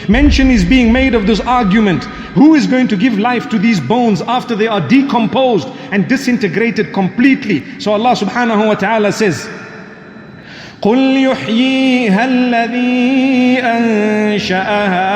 Mention is being made of this argument. Who is going to give life to these bones after they are decomposed and disintegrated completely? So Allah subhanahu wa ta'ala says, قُلْ يُحْيِيهَا الَّذِي أَنشَأَهَا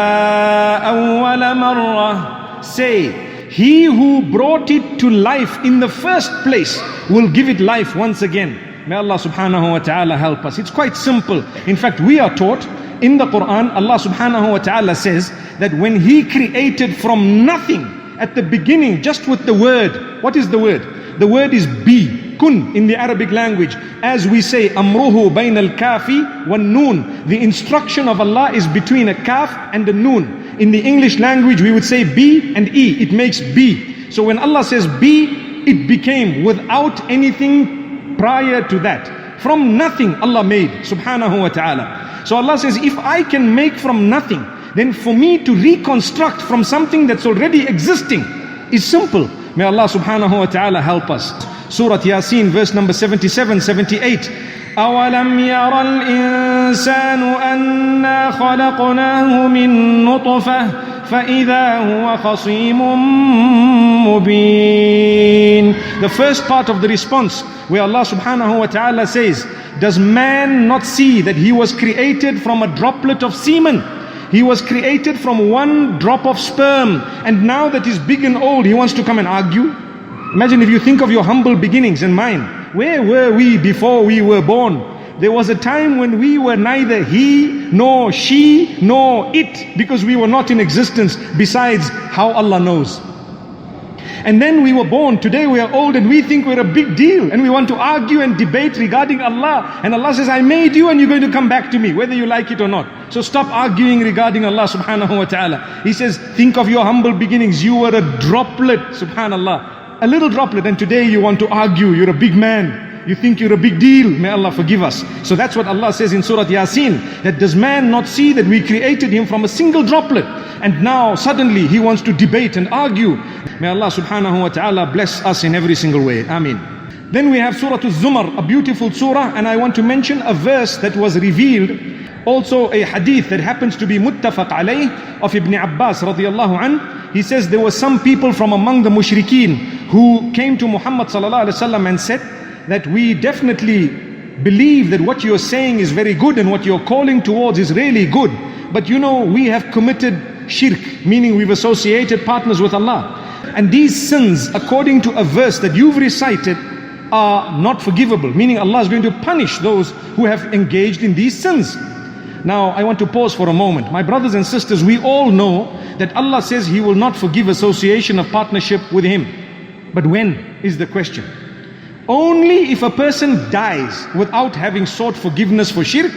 أَوَّلَ مَرَّةٍ. Say, He who brought it to life in the first place will give it life once again. May Allah subhanahu wa ta'ala help us. It's quite simple. In fact, we are taught in the Quran, Allah subhanahu wa ta'ala says that when He created from nothing at the beginning, just with the word. What is the word? The word is be. Kun in the Arabic language. As we say, amruhu bayn al-kafi wan noon. The instruction of Allah is between a kaf and a noon. In the English language, we would say be and e. It makes be. So when Allah says be, it became without anything prior to that. From nothing Allah made, subhanahu wa ta'ala. So Allah says, if I can make from nothing, then for me to reconstruct from something that's already existing is simple. May Allah subhanahu wa ta'ala help us. Surah Yasin, verse number 77, 78. أَوَلَمْ يَرَ الْإِنسَانُ أَنَّا خَلَقْنَاهُ مِن نُطْفَةٍ فَإِذَا هُوَ خَصِيمٌ مُبِينٌ. The first part of the response, where Allah subhanahu wa ta'ala says, does man not see that he was created from a droplet of semen? He was created from one drop of sperm, and now that he's big and old, he wants to come and argue? Imagine if you think of your humble beginnings and mine. Where were we before we were born? There was a time when we were neither he, nor she, nor it, because we were not in existence besides how Allah knows. And then we were born. Today we are old and we think we're a big deal, and we want to argue and debate regarding Allah. And Allah says, I made you and you're going to come back to me, whether you like it or not. So stop arguing regarding Allah subhanahu wa ta'ala. He says, think of your humble beginnings. You were a droplet, subhanallah. A little droplet, and today you want to argue. You're a big man. You think you're a big deal. May Allah forgive us. So that's what Allah says in Surah Yasin, that does man not see that we created him from a single droplet, and now suddenly he wants to debate and argue. May Allah subhanahu wa ta'ala bless us in every single way. Ameen. Then we have Surah Al-Zumar, a beautiful surah, and I want to mention a verse that was revealed, also a hadith that happens to be muttafaq alayh of Ibn Abbas radiyallahu anhu. He says there were some people from among the mushrikeen who came to Muhammad sallallahu alaihi wasallam and said that we definitely believe that what you're saying is very good and what you're calling towards is really good. But you know, we have committed shirk, meaning we've associated partners with Allah. And these sins, according to a verse that you've recited, are not forgivable, meaning Allah is going to punish those who have engaged in these sins. Now, I want to pause for a moment. My brothers and sisters, we all know that Allah says He will not forgive association of partnership with Him. But when is the question? Only if a person dies without having sought forgiveness for shirk,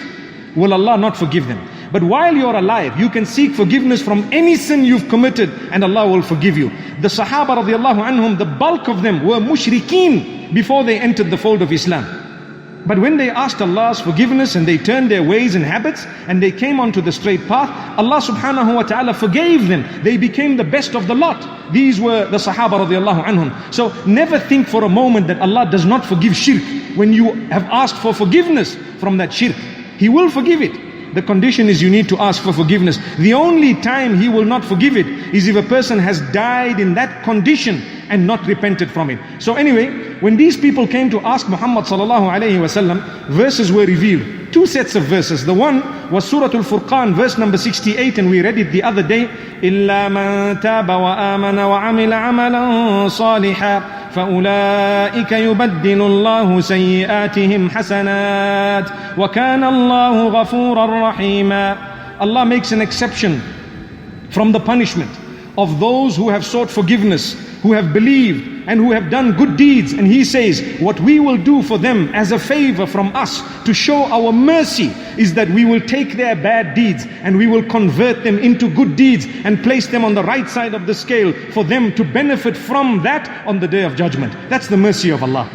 will Allah not forgive them. But while you're alive, you can seek forgiveness from any sin you've committed, and Allah will forgive you. The Sahaba radiallahu anhum, the bulk of them were mushrikeen before they entered the fold of Islam. But when they asked Allah's forgiveness and they turned their ways and habits and they came onto the straight path, Allah subhanahu wa ta'ala forgave them. They became the best of the lot. These were the Sahaba radiallahu anhum. So never think for a moment that Allah does not forgive shirk when you have asked for forgiveness from that shirk. He will forgive it. The condition is you need to ask for forgiveness. The only time He will not forgive it is if a person has died in that condition and not repented from it. So anyway, when these people came to ask Muhammad sallallahu alayhi wasallam, verses were revealed. Two sets of verses. The one was Surah Al-Furqan, verse number 68, and we read it the other day. إِلَّا مَنْ تَابَ وَآمَنَ وَعَمِلَ عَمَلًا صَالِحًا فَأُولَٰئِكَ يُبَدِّلُ اللَّهُ سَيِّئَاتِهِمْ حَسَنَاتٍ وَكَانَ اللَّهُ غَفُورًا رَحِيمًا. Allah makes an exception from the punishment of those who have sought forgiveness, who have believed and who have done good deeds. And He says, what we will do for them as a favor from us to show our mercy is that we will take their bad deeds and we will convert them into good deeds and place them on the right side of the scale for them to benefit from that on the Day of Judgment. That's the mercy of Allah.